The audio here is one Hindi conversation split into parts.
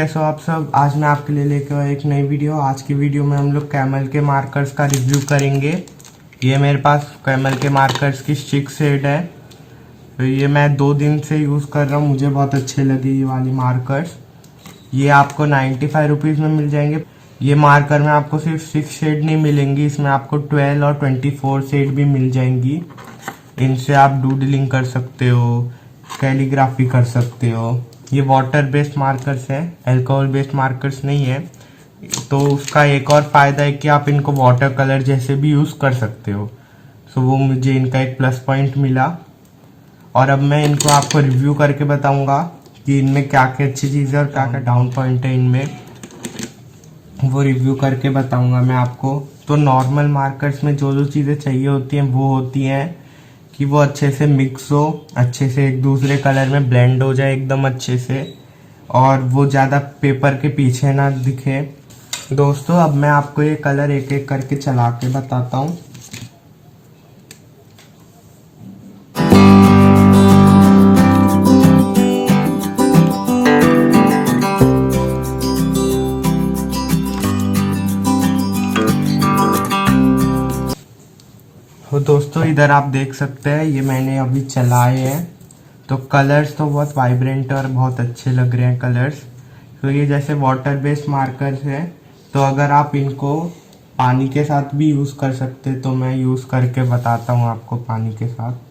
कैसे हो आप सब। आज मैं आपके लिए लेकर आया एक नई वीडियो। आज की वीडियो में हम लोग कैमल के मार्कर्स का रिव्यू करेंगे। ये मेरे पास कैमल के मार्कर्स की 6 शेड है। तो ये मैं 2 दिन से यूज़ कर रहा हूँ, मुझे बहुत अच्छे लगे ये वाली मार्कर्स। ये आपको 95 रुपीज़ में मिल जाएंगे। ये मार्कर में आपको सिर्फ 6 शेड नहीं मिलेंगी, इसमें आपको 12 और 24 शेड भी मिल जाएंगी। इनसे आप डूडलिंग कर सकते हो, कैलीग्राफी कर सकते हो। ये वाटर बेस्ड मार्कर्स है, अल्कोहल बेस्ड मार्कर्स नहीं है। तो उसका एक और फ़ायदा है कि आप इनको वाटर कलर जैसे भी यूज़ कर सकते हो। सो वो मुझे इनका एक प्लस पॉइंट मिला। और अब मैं इनको आपको रिव्यू करके बताऊंगा कि इनमें क्या क्या अच्छी चीज़ है और क्या क्या डाउन पॉइंट है इनमें, वो रिव्यू करके बताऊंगा मैं आपको। तो नॉर्मल मार्कर्स में जो जो चीज़ें चाहिए होती हैं वो होती हैं कि वो अच्छे से मिक्स हो, अच्छे से एक दूसरे कलर में ब्लेंड हो जाए एकदम अच्छे से, और वो ज़्यादा पेपर के पीछे ना दिखे। दोस्तों अब मैं आपको ये कलर एक एक करके चला के बताता हूँ। तो दोस्तों इधर आप देख सकते हैं, ये मैंने अभी चलाए हैं। तो कलर्स तो बहुत वाइब्रेंट और बहुत अच्छे लग रहे हैं कलर्स। तो ये जैसे वाटर बेस्ड मार्कर्स है, तो अगर आप इनको पानी के साथ भी यूज़ कर सकते, तो मैं यूज़ करके बताता हूँ आपको पानी के साथ।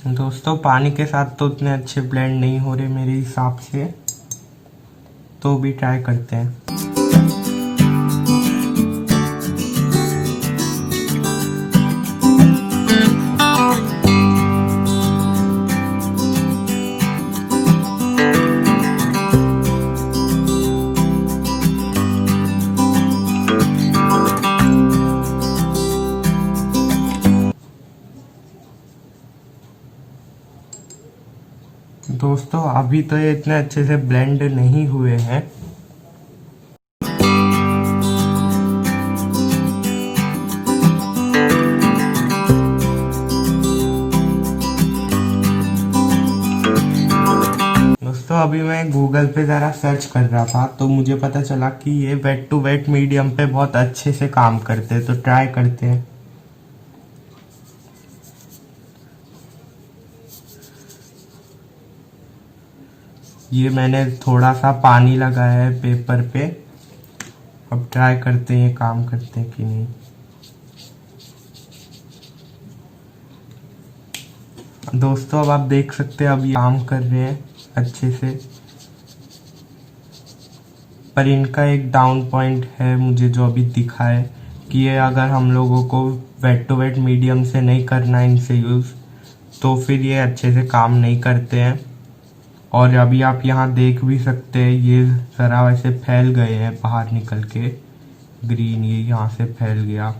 दोस्तों पानी के साथ तो उतने अच्छे ब्लेंड नहीं हो रहे मेरे हिसाब से, तो भी ट्राई करते हैं। दोस्तों अभी तो ये इतने अच्छे से ब्लेंड नहीं हुए हैं। दोस्तों अभी मैं गूगल पे ज़रा सर्च कर रहा था, तो मुझे पता चला कि ये वेट टू वेट मीडियम पे बहुत अच्छे से काम करते हैं, तो ट्राई करते हैं। ये मैंने थोड़ा सा पानी लगाया है पेपर पे, अब ट्राई करते हैं ये काम करते हैं कि नहीं। दोस्तों अब आप देख सकते हैं, अब ये काम कर रहे हैं अच्छे से। पर इनका एक डाउन पॉइंट है मुझे जो अभी दिखा है, कि ये अगर हम लोगों को वेट टू वेट मीडियम से नहीं करना है इनसे यूज़, तो फिर ये अच्छे से काम नहीं करते हैं। और अभी आप यहाँ देख भी सकते हैं, ये ज़रा वैसे फैल गए हैं बाहर निकल के, ग्रीन ये यहाँ से फैल गया।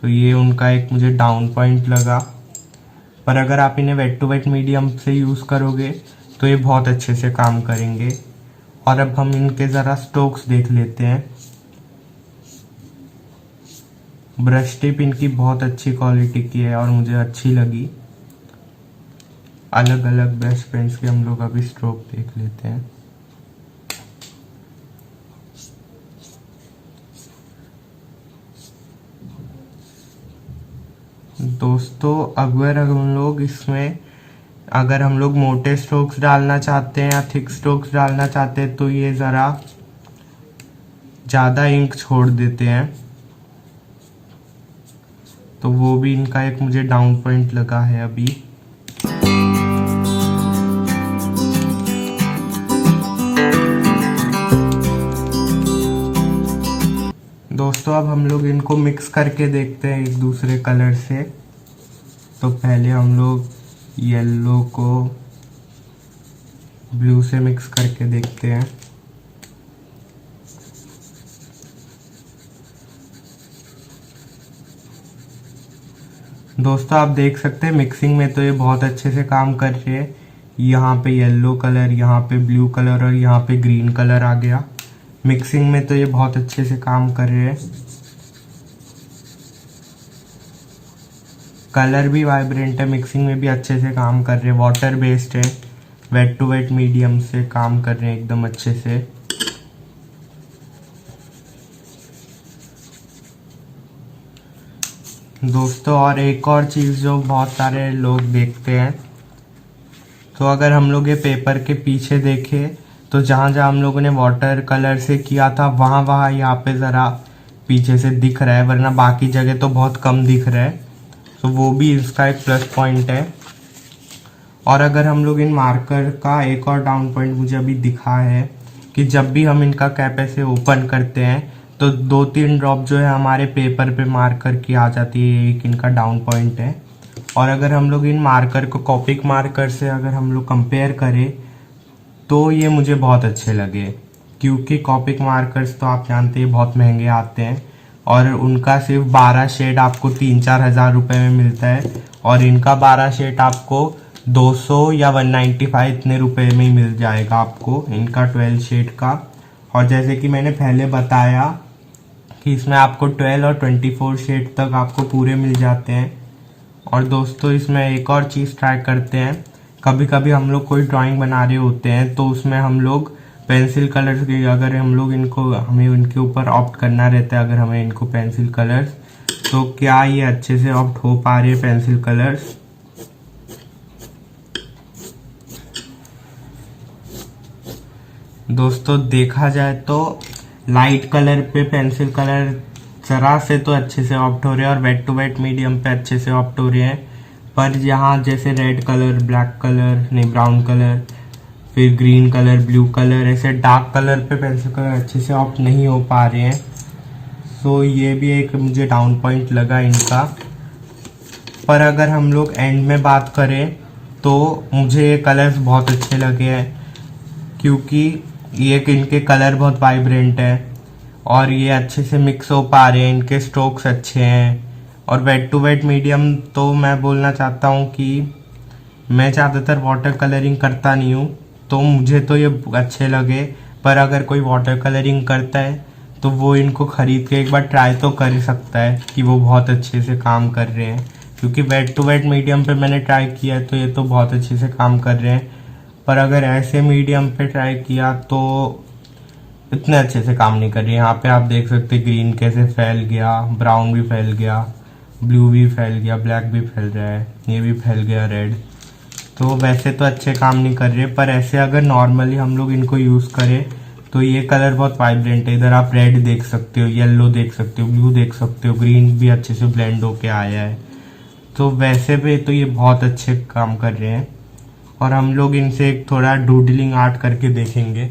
तो ये उनका एक मुझे डाउन पॉइंट लगा। पर अगर आप इन्हें वेट टू वेट मीडियम से यूज़ करोगे तो ये बहुत अच्छे से काम करेंगे। और अब हम इनके ज़रा स्ट्रोक्स देख लेते हैं। ब्रश टिप इनकी बहुत अच्छी क्वालिटी की है और मुझे अच्छी लगी। अलग अलग ब्रश पेंट्स के हम लोग अभी स्ट्रोक देख लेते हैं। दोस्तों अगर हम लोग इसमें अगर हम लोग मोटे स्ट्रोक्स डालना चाहते हैं या थिक स्ट्रोक्स डालना चाहते हैं, तो ये ज़रा ज़्यादा इंक छोड़ देते हैं, तो वो भी इनका एक मुझे डाउन पॉइंट लगा है अभी। दोस्तों अब हम लोग इनको मिक्स करके देखते हैं एक दूसरे कलर से। तो पहले हम लोग येलो को ब्लू से मिक्स करके देखते हैं। दोस्तों आप देख सकते हैं मिक्सिंग में तो ये बहुत अच्छे से काम कर रही है। यहाँ पे येलो कलर, यहाँ पे ब्लू कलर और यहाँ पे ग्रीन कलर आ गया। मिक्सिंग में तो ये बहुत अच्छे से काम कर रहे हैं। कलर भी वाइब्रेंट है, मिक्सिंग में भी अच्छे से काम कर रहे हैं। वाटर बेस्ड है, वेट टू वेट मीडियम से काम कर रहे हैं एकदम अच्छे से। दोस्तों और एक और चीज़ जो बहुत सारे लोग देखते हैं, तो अगर हम लोग ये पेपर के पीछे देखें तो जहाँ जहाँ हम लोगों ने वाटर कलर से किया था वहाँ यहाँ पे ज़रा पीछे से दिख रहा है, वरना बाकी जगह तो बहुत कम दिख रहा है। तो वो भी इसका एक प्लस पॉइंट है। और अगर हम लोग इन मार्कर का एक और डाउन पॉइंट मुझे अभी दिखा है कि जब भी हम इनका कैप ऐसे ओपन करते हैं तो 2-3 ड्रॉप जो है हमारे पेपर पे मार्कर की आ जाती है, एक इनका डाउन पॉइंट है। और अगर हम लोग इन मार्कर को कॉपिक मार्कर से अगर हम लोग कंपेयर करें तो ये मुझे बहुत अच्छे लगे, क्योंकि कॉपिक मार्कर्स तो आप जानते हैं बहुत महंगे आते हैं और उनका सिर्फ 12 शेड आपको 3-4 हज़ार रुपये में मिलता है, और इनका 12 शेड आपको 200 या 195 इतने रुपए में ही मिल जाएगा आपको इनका 12 शेड का। और जैसे कि मैंने पहले बताया कि इसमें आपको 12 और 24 शेड तक आपको पूरे मिल जाते हैं। और दोस्तों इसमें एक और चीज़ ट्राई करते हैं, कभी कभी हम लोग कोई ड्राइंग बना रहे होते हैं तो उसमें हम लोग पेंसिल कलर्स की, अगर हम लोग हमें उनके ऊपर ऑप्ट करना रहता है, अगर हमें इनको पेंसिल कलर्स, तो क्या ये अच्छे से ऑप्ट हो पा रहे हैं पेंसिल कलर्स। दोस्तों देखा जाए तो लाइट कलर पे पेंसिल कलर जरा से तो अच्छे से ऑप्ट हो रहे हैं और वेट टू वेट मीडियम पे अच्छे से ऑप्ट हो रहे हैं, पर यहाँ जैसे रेड कलर, ब्लैक कलर, नहीं ब्राउन कलर, फिर ग्रीन कलर, ब्लू कलर, ऐसे डार्क कलर पे पेंसिल कलर अच्छे से ऑप्ट नहीं हो पा रहे हैं। सो ये भी एक मुझे डाउन पॉइंट लगा इनका। पर अगर हम लोग एंड में बात करें तो मुझे ये कलर्स बहुत अच्छे लगे हैं, क्योंकि ये इनके कलर बहुत वाइब्रेंट है और ये अच्छे से मिक्स हो पा रहे हैं, इनके स्ट्रोक्स अच्छे हैं। और वेट टू वेट मीडियम तो मैं बोलना चाहता हूँ कि मैं ज़्यादातर वाटर कलरिंग करता नहीं हूँ, तो मुझे तो ये अच्छे लगे। पर अगर कोई वाटर कलरिंग करता है तो वो इनको ख़रीद के एक बार ट्राई तो कर सकता है कि वो बहुत अच्छे से काम कर रहे हैं, क्योंकि वेट टू वेट मीडियम पे मैंने ट्राई किया है तो ये तो बहुत अच्छे से काम कर रहे हैं। पर अगर ऐसे मीडियम पे ट्राई किया तो इतने अच्छे से काम नहीं कर रही। यहाँ पे आप देख सकते ग्रीन कैसे फैल गया, ब्राउन भी फैल गया, ब्लू भी फैल गया, ब्लैक भी फैल रहा है, ये भी फैल गया रेड। तो वैसे तो अच्छे काम नहीं कर रहे, पर ऐसे अगर नॉर्मली हम लोग इनको यूज़ करें तो ये कलर बहुत वाइब्रेंट है। इधर आप रेड देख सकते हो, येलो देख सकते हो, ब्लू देख सकते हो, ग्रीन भी अच्छे से ब्लेंड होके आया है। तो वैसे पे तो ये बहुत अच्छे काम कर रहे हैं। और हम लोग इनसे एक थोड़ा डूडलिंग आर्ट करके देखेंगे।